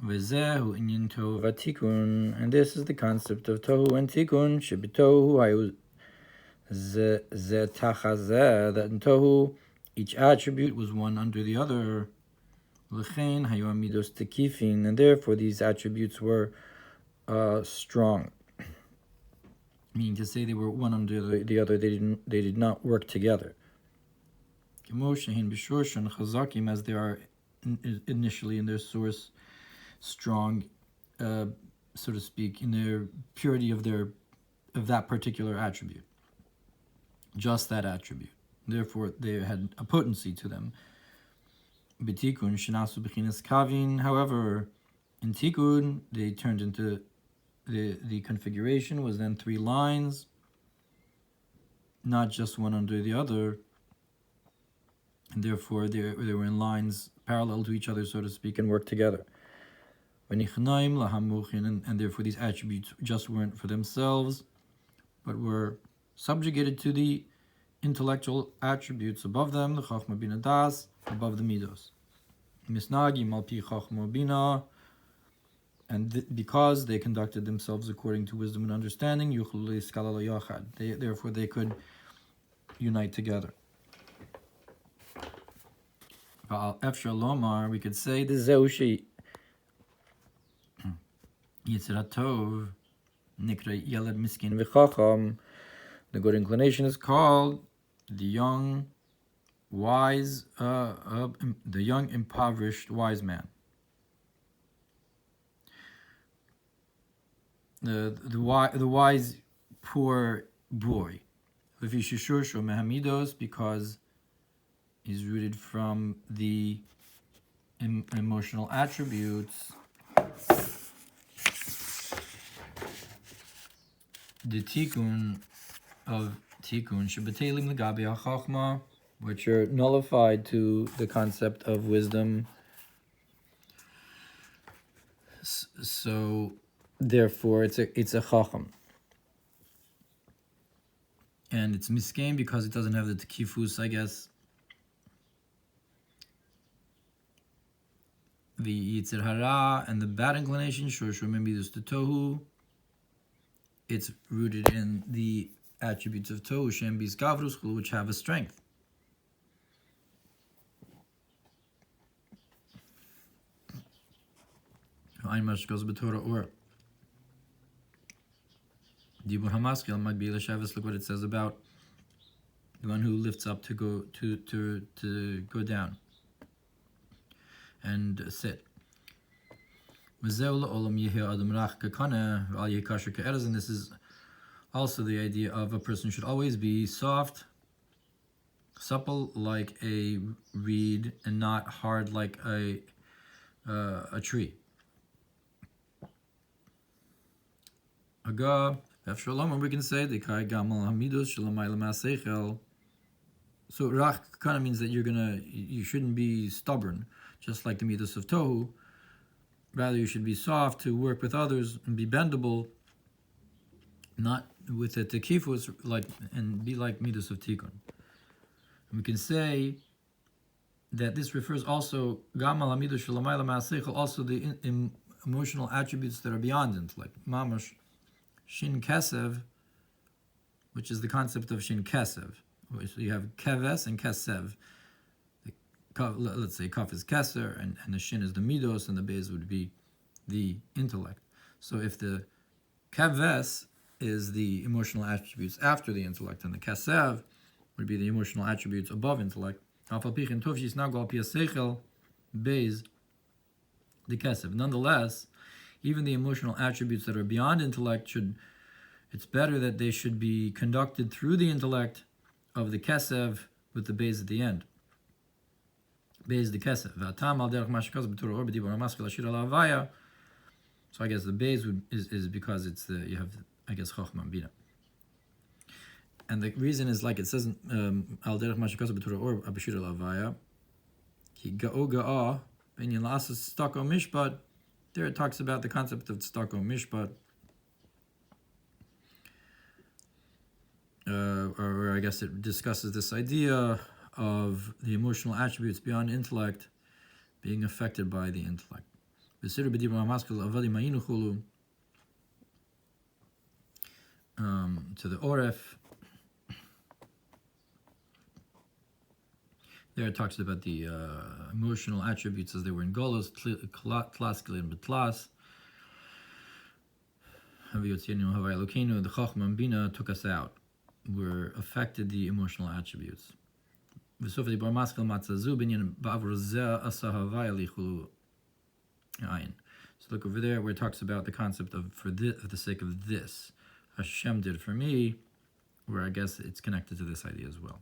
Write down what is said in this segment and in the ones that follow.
V'zehu inyan tohu v'tikun, and this is the concept of tohu and tikun. Shebitohu hayu ze tachazeh, that in tohu each attribute was one under the other. L'chein hayu amidos tekifin, and therefore these attributes were strong. Meaning to say they were one under the other. They did not work together. As they are initially in their source, strong, so to speak, in their purity of that particular attribute, just that attribute. Therefore, they had a potency to them. However, in Tikkun, they turned into the configuration was then 3 lines, not just one under the other, and therefore they were in lines parallel to each other, so to speak, and worked together. And therefore these attributes just weren't for themselves, but were subjugated to the intellectual attributes above them, the Chachma Bina Das, above the Midos. Misnagim al pi Chachma Bina, and because they conducted themselves according to wisdom and understanding, therefore they could unite together. We could say the Zeushi Yitziratov Nikra Yelad Miskin V'Chacham. The good inclination is called the young, wise, the young impoverished wise man. The wise poor boy. Because he's rooted from the emotional attributes. The tikkun of tikkun shebetelim legabe hachachma, which are nullified to the concept of wisdom. So therefore it's a chacham. And it's miskein because it doesn't have the tekifus, I guess. The yitzir hara and the bad inclination, shorshur memidus to tohu. It's rooted in the attributes of tohu, shem bis gavrus, which have a strength. Ein mashkos b'torah or. Dibur hamaskil might be l'shavas. Look what it says about the one who lifts up to go down and sit. And this is also the idea of a person should always be soft, supple like a reed, and not hard like a tree. We can say so rach kind of means that you shouldn't be stubborn, just like the midos of tohu. Rather, you should be soft to work with others and be bendable, not with a tekifus, and be like midos of tikkun. And we can say that this refers also gamal hamidos shelamayla ma'aseichel, also the emotional attributes that are beyond intellect. Mamash shin kesev, which is the concept of shin kesev. So you have keves and kesev. Let's say kaf is keser, and the shin is the midos, and the beis would be the intellect. So if the keves is the emotional attributes after the intellect, and the kesev would be the emotional attributes above intellect, nonetheless, even the emotional attributes that are beyond intellect it's better that they should be conducted through the intellect of the kesev with the beis at the end. Beis the kesev. So I guess the beis is because you have, I guess, chochma and bina. And the reason is like it says al derech mashikos b'torah or abishir alavaya ki ga'o ga'ah benyan la'asas stako mishpat. There it talks about the concept of stako mishpat, or I guess it discusses this idea of the emotional attributes beyond intellect being affected by the intellect. To the Oref. There it talks about the emotional attributes as they were in Golos, Tlas, Gilead, Betlas. The Chachma and Bina took us out, were affected the emotional attributes. So look over there where it talks about the concept of for the sake of this. Hashem did for me, where I guess it's connected to this idea as well.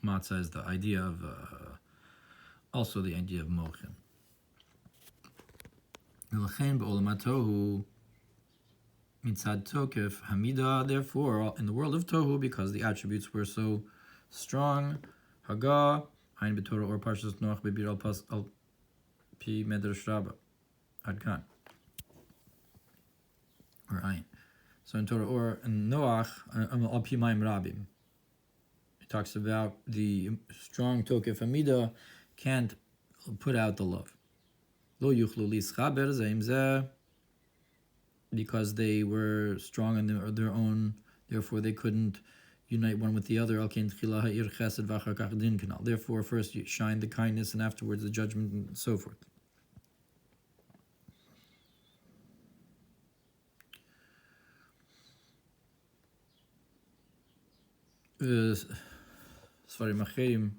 Matzah is the idea of, also the idea of mochin. Therefore, in the world of Tohu, because the attributes were so strong, Haga, Ein B'Torah or Parshas Noach Bebir al Pi Medrash Rabbah, Adkan. Or Ein. So in Torah or in Noach, Al Pi Maim Rabim. It talks about the strong Tokef Hamida can't put out the love. Lo yuchlu lischaber zeim zeh, because they were strong on their own, therefore they couldn't unite one with the other. Therefore, first you shine the kindness and afterwards the judgment and so forth. Svarim acherim.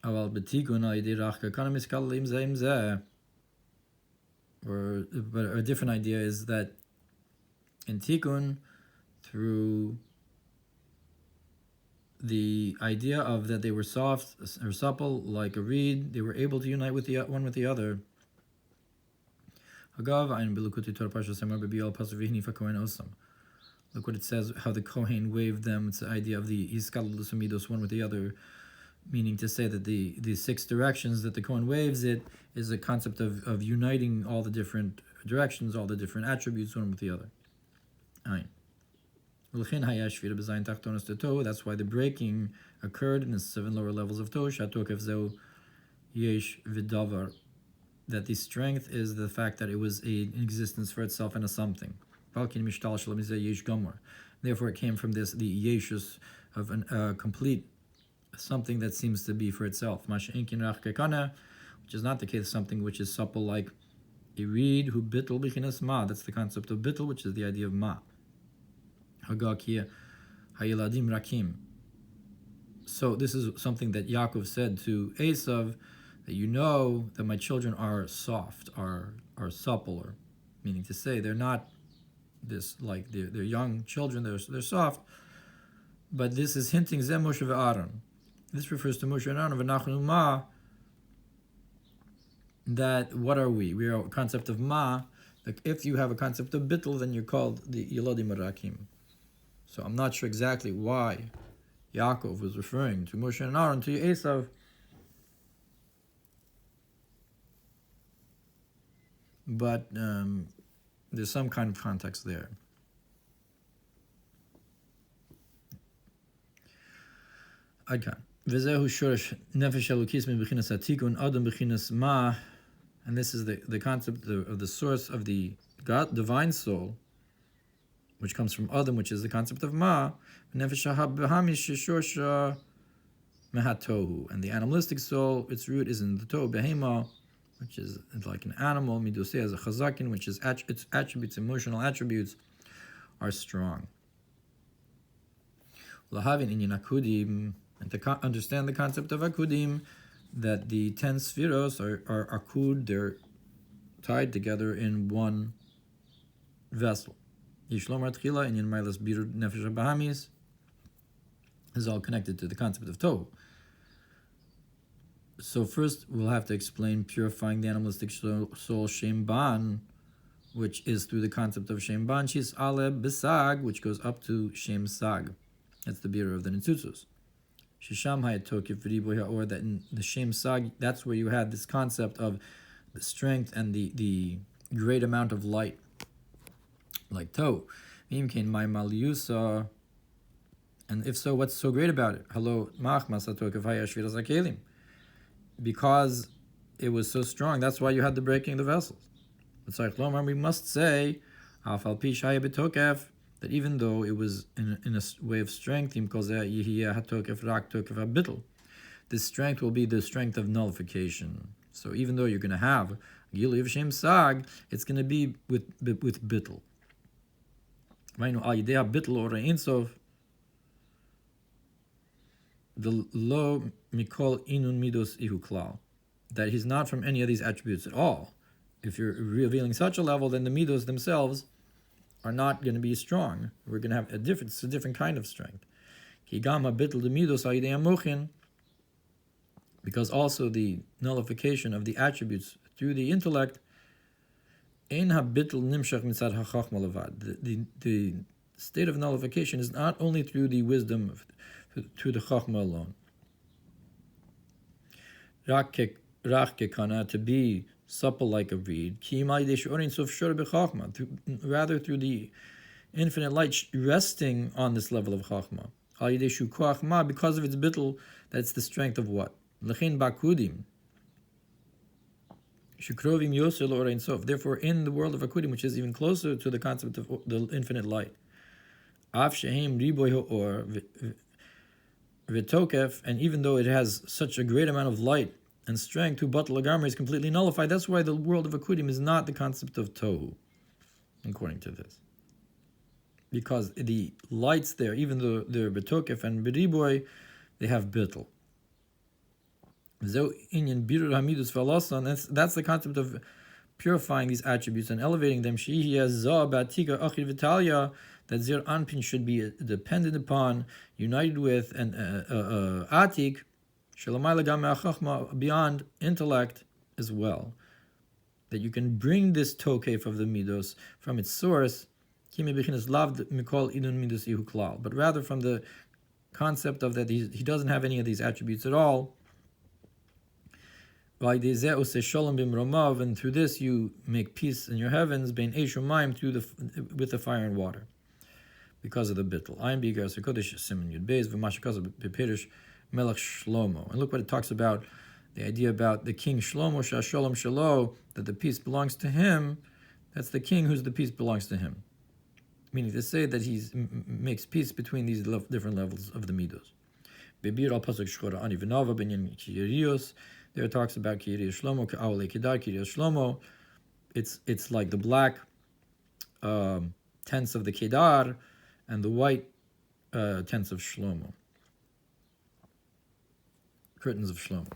Aval betikun al yedei rachka kana miskalim zeim zeh. But a different idea is that in Tikkun, through the idea of that they were soft or supple like a reed, they were able to unite with the one with the other. Look what it says, how the Kohen waved them. It's the idea of the Iskadlus Amidos, one with the other, meaning to say that the six directions that the Kohen waves it is a concept of uniting all the different directions, all the different attributes, one with the other. That's why the breaking occurred in the 7 lower levels of Toh, that the strength is the fact that it was an existence for itself and a something. Therefore it came from this, the yeshus of a complete something that seems to be for itself, which is not the case, something which is supple like a reed, who bittul b'chinas ma. That's the concept of bittul, which is the idea of ma. Hayeladim rakim. So this is something that Yaakov said to Esav, that you know that my children are soft, are supple, or meaning to say they're not this like they're young children, they're soft. But this is hinting Zeh Moshe ve'Aaron. This refers to Moshe and Aaron of V'nachnu ma. That what are we? We are a concept of ma. Like if you have a concept of bittul, then you're called the Yelodim Rakim. So I'm not sure exactly why Yaakov was referring to Moshe and Aaron to Esav. But there's some kind of context there. Adkan. V'zehu shoresh nefesh elokis min b'chinas hatikun adam b'chinas ma, and this is the concept of the source of the God, divine soul, which comes from Adam, which is the concept of ma. Nefesh habahamis sheshosha mehatohu, and the animalistic soul, its root is in the tohu behema, which is like an animal. Midoseh as a chazakin, which is its attributes, emotional attributes, are strong. Lahavin inyan akudim. And to understand the concept of akudim, that the 10 spheros are akud, they're tied together in one vessel. Yishlomar tchila inyan mailas birud nefesh habahamis is all connected to the concept of tohu. So first we'll have to explain purifying the animalistic soul Shem Ban, which is through the concept of Shem Ban Shis Aleb Besag, which goes up to Shem Sag. That's the bearer of the Nitzutzus. Shisham Hayatokif V'ribo, or that in the Shem Sag, that's where you had this concept of the strength and the great amount of light, like Toh. Mimkein Mai Maliusa, and if so, what's so great about it? Hello, Mach Masatokif Hayashviras Akelim. because it was so strong, that's why you had the breaking of the vessels. We must say that even though it was in a way of strength, this strength will be the strength of nullification. So even though you're going to have Gilui of Shem Sag, it's going to be with bittul. The lo mikol inun midos ihu klal, that he's not from any of these attributes at all. If you're revealing such a level, then the midos themselves are not going to be strong. We're going to have a different kind of strength. Because also the nullification of the attributes through the intellect, the state of nullification is not only through the wisdom, through the chachma alone. To be supple like a reed, rather through the infinite light resting on this level of chachma. Because of its bittul, that's the strength of what? Therefore, in the world of akudim, which is even closer to the concept of the infinite light, and even though it has such a great amount of light and strength, batal lagamri is completely nullified. That's why the world of akudim is not the concept of tohu, according to this. Because the lights there, even though they're betokef and beriboy, they have bittul. That's the concept of purifying these attributes and elevating them. That Zir Anpin should be dependent upon, united with, and Atik, beyond intellect as well. That you can bring this tokef of the midos from its source, but rather from the concept of that he doesn't have any of these attributes at all. And through this you make peace in your heavens, with the fire and water, because of the bittul. And look what it talks about, the idea about the king Shlomo, Shalom Shalo, that the peace belongs to him. That's the king whose the peace belongs to him. Meaning to say that he makes peace between these different levels of the midos. There it talks about Kiriyas Shlomo, Ka'awle Kedar, Kiriyas Shlomo. It's like the black tents of the Kedar and the white tents of Shlomo. Curtains of Shlomo.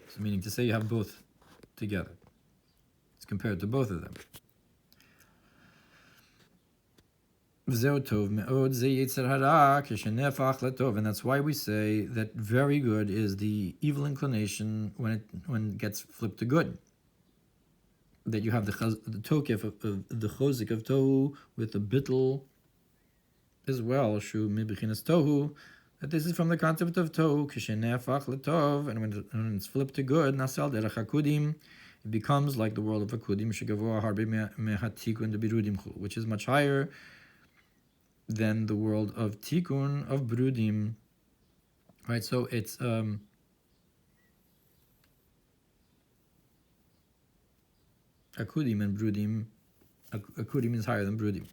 So meaning to say you have both together. It's compared to both of them. And that's why we say that very good is the evil inclination when it gets flipped to good. That you have the tokef of the chozik of tohu with the bittul as well. Shu mibichinas tohu. That this is from the concept of tohu. And when it's flipped to good, nasal derech hakudim, it becomes like the world of hakudim, shegavoa harbe mehatikun de birudim, which is much higher than the world of tikkun, of brudim, right? So it's akudim and brudim. Akudim is higher than brudim.